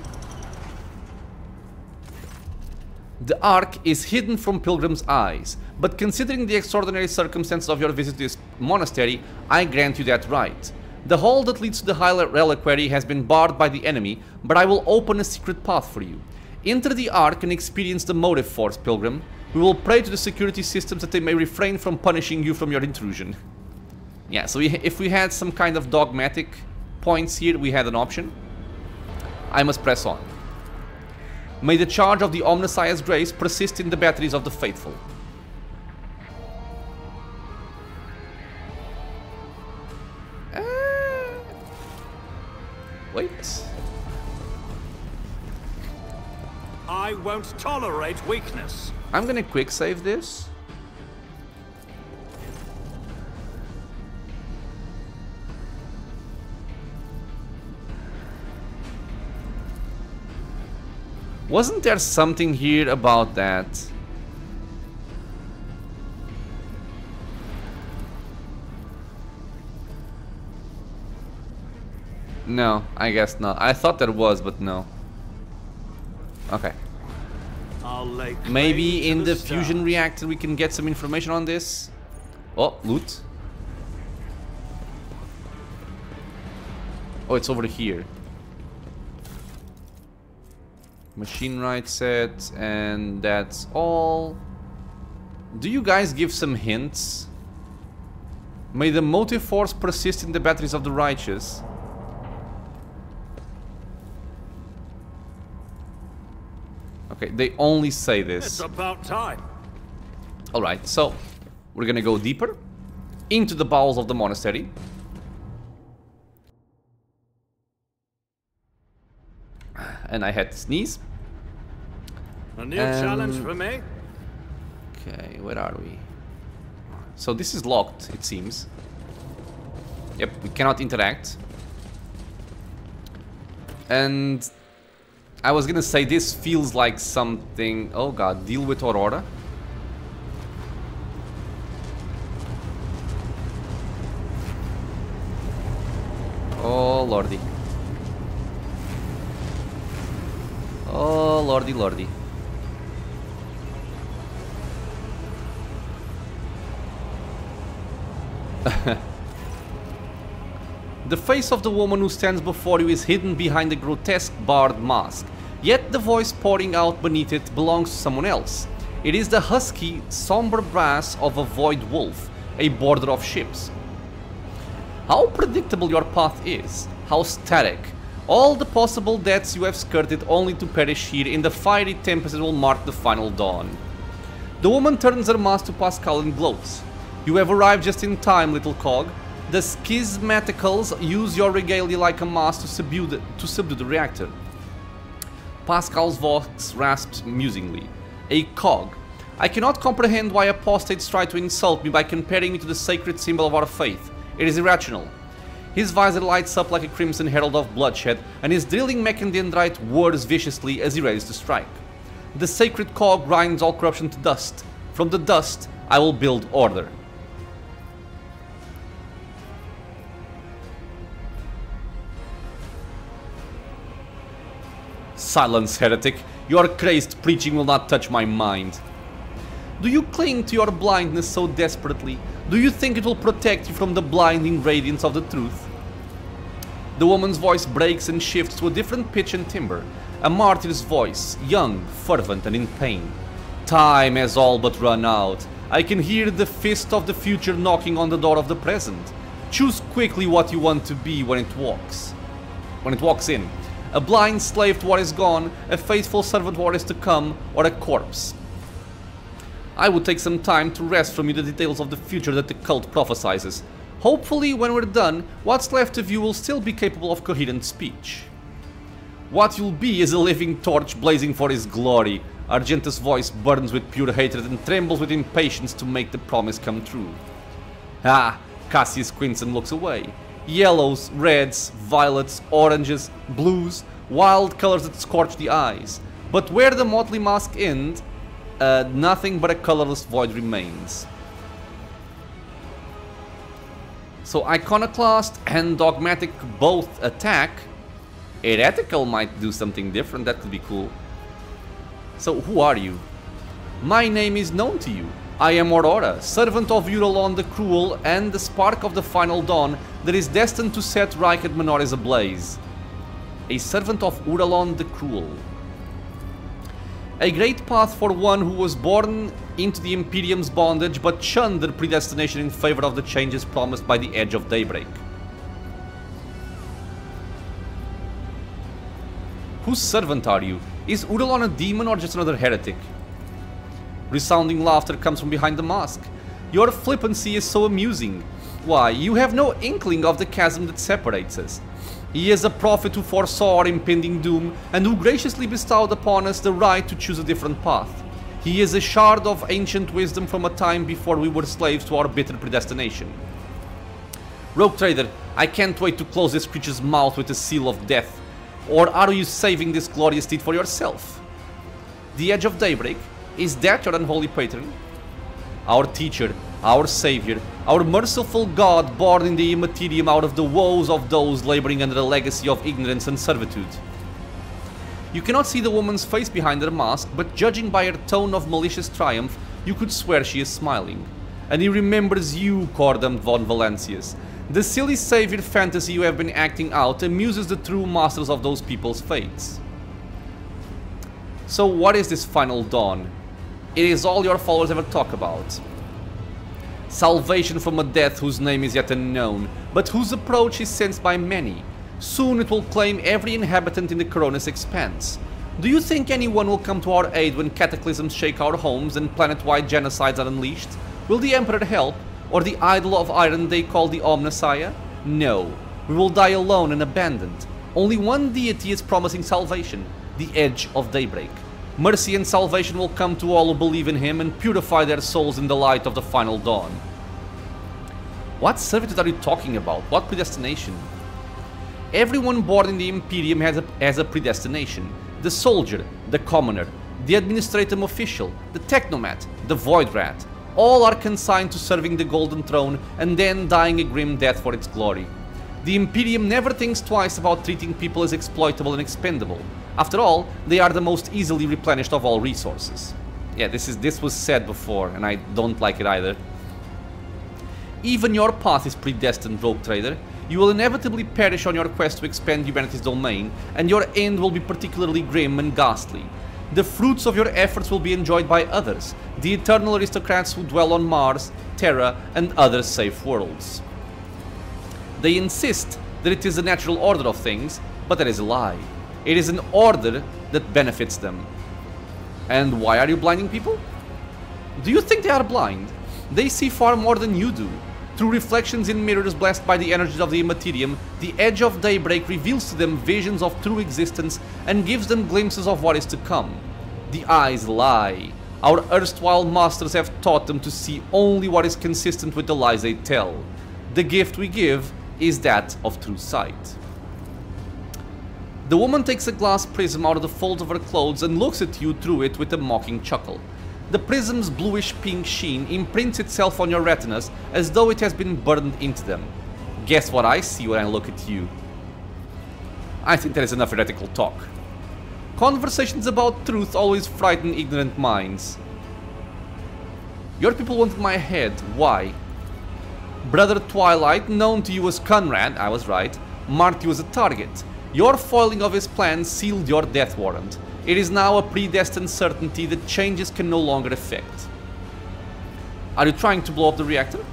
The Ark is hidden from pilgrims' eyes, but considering the extraordinary circumstances of your visit to this monastery, I grant you that right. The hall that leads to the High Reliquary has been barred by the enemy, but I will open a secret path for you. Enter the Ark and experience the motive force, pilgrim. We will pray to the security systems that they may refrain from punishing you from your intrusion. Yeah, so if we had some kind of dogmatic points here, we had an option. I must press on. May the charge of the Omnissiah's grace persist in the batteries of the faithful. Wait. I won't tolerate weakness. I'm gonna quick save this. Wasn't there something here about that? No, I guess not. I thought there was, but no. Okay. I'll lay claim Maybe to in the star. fusion reactor we can get some information on this. Oh, loot. Oh, it's over here. Machine right set, and that's all. Do you guys give some hints? May the motive force persist in the batteries of the righteous. Okay, they only say this. It's about time. Alright, so we're gonna go deeper into the bowels of the monastery. And I had to sneeze. A new challenge for me? Okay, where are we? So this is locked, it seems. Yep, we cannot interact. And I was gonna say this feels like something... Oh god, deal with Aurora. Oh lordy. Oh lordy lordy. The face of the woman who stands before you is hidden behind a grotesque barred mask, yet the voice pouring out beneath it belongs to someone else. It is the husky, somber brass of a void wolf, a boarder of ships. How predictable your path is, how static. All the possible deaths you have skirted only to perish here in the fiery tempest that will mark the final dawn. The woman turns her mask to Pascal and gloats. You have arrived just in time, little cog. The schismaticals use your regalia like a mask to subdue the reactor. Pascal's voice rasps musingly. A cog. I cannot comprehend why apostates try to insult me by comparing me to the sacred symbol of our faith. It is irrational. His visor lights up like a crimson herald of bloodshed, and his drilling mechandendrite whirs viciously as he readies to strike. The sacred cog grinds all corruption to dust. From the dust, I will build order. Silence, heretic. Your crazed preaching will not touch my mind. Do you cling to your blindness so desperately? Do you think it will protect you from the blinding radiance of the truth? The woman's voice breaks and shifts to a different pitch and timbre. A martyr's voice, young, fervent, and in pain. Time has all but run out. I can hear the fist of the future knocking on the door of the present. Choose quickly what you want to be when it walks in. A blind slave to what is gone, a faithful servant to what is to come, or a corpse. I would take some time to wrest from you the details of the future that the cult prophesizes. Hopefully, when we're done, what's left of you will still be capable of coherent speech. What you'll be is a living torch blazing for his glory. Argenta's voice burns with pure hatred and trembles with impatience to make the promise come true. Ah, Cassius Quinson looks away. Yellows, reds, violets, oranges, blues, wild colors that scorch the eyes. But where the motley mask ends, nothing but a colorless void remains. So Iconoclast and Dogmatic both attack. Heretical might do something different, that could be cool. So who are you? My name is known to you. I am Aurora, servant of Uralon the Cruel and the spark of the final dawn that is destined to set Reich and Menorez ablaze. A servant of Uralon the Cruel. A great path for one who was born into the Imperium's bondage but shunned their predestination in favor of the changes promised by the Edge of Daybreak. Whose servant are you? Is Uralon a demon or just another heretic? Resounding laughter comes from behind the mask. Your flippancy is so amusing. Why, you have no inkling of the chasm that separates us. He is a prophet who foresaw our impending doom and who graciously bestowed upon us the right to choose a different path. He is a shard of ancient wisdom from a time before we were slaves to our bitter predestination. Rogue Trader, I can't wait to close this creature's mouth with the seal of death. Or are you saving this glorious deed for yourself? The Edge of Daybreak? Is that your unholy patron? Our teacher, our savior, our merciful God born in the immaterium out of the woes of those laboring under a legacy of ignorance and servitude. You cannot see the woman's face behind her mask, but judging by her tone of malicious triumph, you could swear she is smiling. And he remembers you, Cordam von Valancius. The silly savior fantasy you have been acting out amuses the true masters of those people's fates. So what is this final dawn? It is all your followers ever talk about. Salvation from a death whose name is yet unknown, but whose approach is sensed by many. Soon it will claim every inhabitant in the Coronis expanse. Do you think anyone will come to our aid when cataclysms shake our homes and planet-wide genocides are unleashed? Will the Emperor help? Or the idol of iron they call the Omnissiah? No, we will die alone and abandoned. Only one deity is promising salvation, the Edge of Daybreak. Mercy and salvation will come to all who believe in him and purify their souls in the light of the final dawn. What servitude are you talking about? What predestination? Everyone born in the Imperium has a predestination. The soldier, the commoner, the administratum official, the technomat, the void rat. All are consigned to serving the Golden Throne and then dying a grim death for its glory. The Imperium never thinks twice about treating people as exploitable and expendable. After all, they are the most easily replenished of all resources. Yeah, this was said before, and I don't like it either. Even your path is predestined, Rogue Trader. You will inevitably perish on your quest to expand humanity's domain, and your end will be particularly grim and ghastly. The fruits of your efforts will be enjoyed by others, the eternal aristocrats who dwell on Mars, Terra, and other safe worlds. They insist that it is the natural order of things, but that is a lie. It is an order that benefits them. And why are you blinding people? Do you think they are blind? They see far more than you do. Through reflections in mirrors blessed by the energies of the Immaterium, the Edge of Daybreak reveals to them visions of true existence and gives them glimpses of what is to come. The eyes lie. Our erstwhile masters have taught them to see only what is consistent with the lies they tell. The gift we give is that of true sight. The woman takes a glass prism out of the folds of her clothes and looks at you through it with a mocking chuckle. The prism's bluish-pink sheen imprints itself on your retinas as though it has been burned into them. Guess what I see when I look at you? I think that is enough heretical talk. Conversations about truth always frighten ignorant minds. Your people wanted my head. Why? Brother Twilight, known to you as Conrad, I was right, marked you as a target. Your foiling of his plan sealed your death warrant. It is now a predestined certainty that changes can no longer affect. Are you trying to blow up the reactor?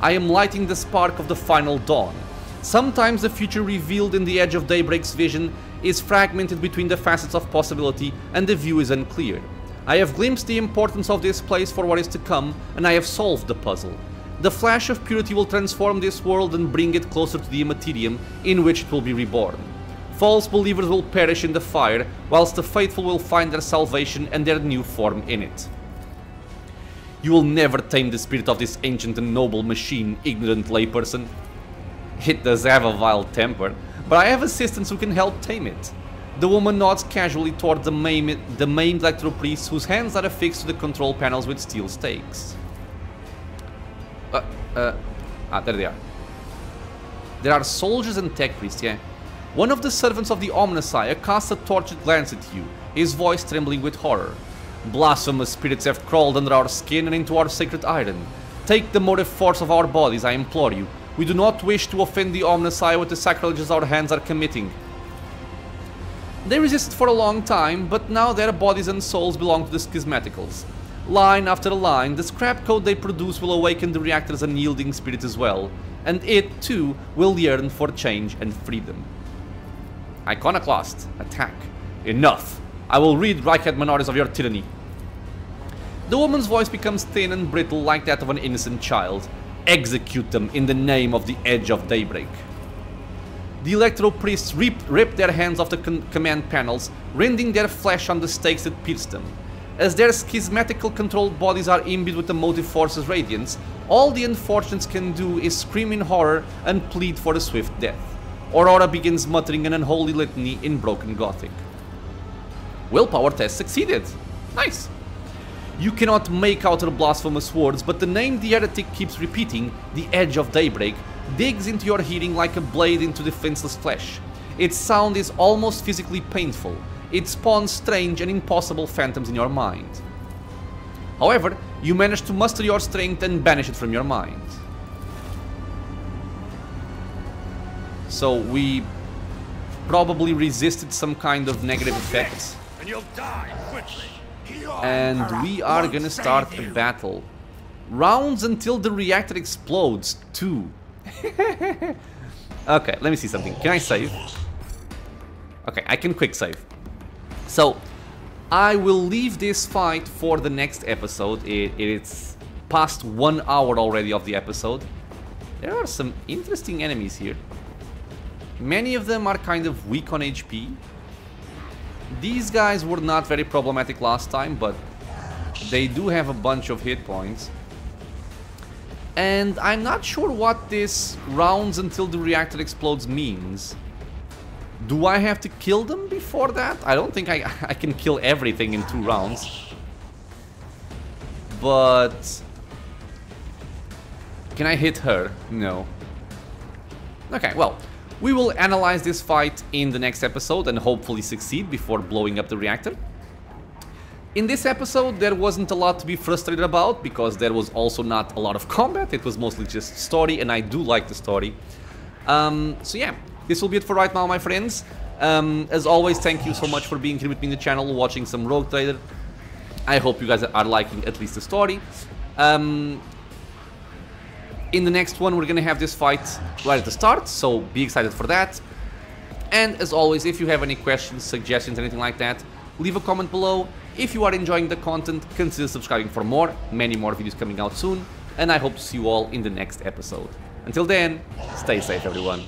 I am lighting the spark of the final dawn. Sometimes the future revealed in the edge of daybreak's vision is fragmented between the facets of possibility and the view is unclear. I have glimpsed the importance of this place for what is to come, and I have solved the puzzle. The flash of purity will transform this world and bring it closer to the immaterium in which it will be reborn. False believers will perish in the fire, whilst the faithful will find their salvation and their new form in it. You will never tame the spirit of this ancient and noble machine, ignorant layperson. It does have a vile temper, but I have assistants who can help tame it. The woman nods casually toward the maimed electro-priests whose hands are affixed to the control panels with steel stakes. There they are. There are soldiers and tech priests, yeah. One of the servants of the Omnissiah casts a tortured glance at you, his voice trembling with horror. Blasphemous spirits have crawled under our skin and into our sacred iron. Take the motive force of our bodies, I implore you. We do not wish to offend the Omnissiah with the sacrileges our hands are committing. They resisted for a long time, but now their bodies and souls belong to the schismaticals. Line after line, the scrap code they produce will awaken the reactor's unyielding spirit as well, and it, too, will yearn for change and freedom. Iconoclast, attack. Enough! I will read Reichhead Minoris of your tyranny. The woman's voice becomes thin and brittle like that of an innocent child. Execute them in the name of the edge of daybreak. The electro-priests rip their hands off the command panels, rending their flesh on the stakes that pierced them. As their schismatical controlled bodies are imbued with the motive force's radiance, all the unfortunates can do is scream in horror and plead for a swift death. Aurora begins muttering an unholy litany in broken Gothic. Willpower test succeeded. Nice. You cannot make out her blasphemous words, but the name the heretic keeps repeating, the edge of daybreak, digs into your hearing like a blade into defenseless flesh. Its sound is almost physically painful. It spawns strange and impossible phantoms in your mind. However, you manage to muster your strength and banish it from your mind. So we probably resisted some kind of negative effects. And you'll die quickly. And we are gonna start a battle. Rounds until the reactor explodes, too. Okay, let me see something. Can I save? Okay, I can quick save. So, I will leave this fight for the next episode. It's past 1 hour already of the episode. There are some interesting enemies here. Many of them are kind of weak on HP. These guys were not very problematic last time, but they do have a bunch of hit points. And I'm not sure what this rounds until the reactor explodes means. Do I have to kill them before that? I don't think I can kill everything in 2 rounds. But can I hit her? No. Okay, well, we will analyze this fight in the next episode and hopefully succeed before blowing up the reactor. In this episode, there wasn't a lot to be frustrated about because there was also not a lot of combat. It was mostly just story, and I do like the story. So yeah, this will be it for right now, my friends. As always, thank you so much for being here with me in the channel, watching some Rogue Trader. I hope you guys are liking at least the story. In the next one, we're gonna have this fight right at the start, so be excited for that. And as always, if you have any questions, suggestions, anything like that, leave a comment below. If you are enjoying the content, consider subscribing for more. Many more videos coming out soon, and I hope to see you all in the next episode. Until then, stay safe, everyone.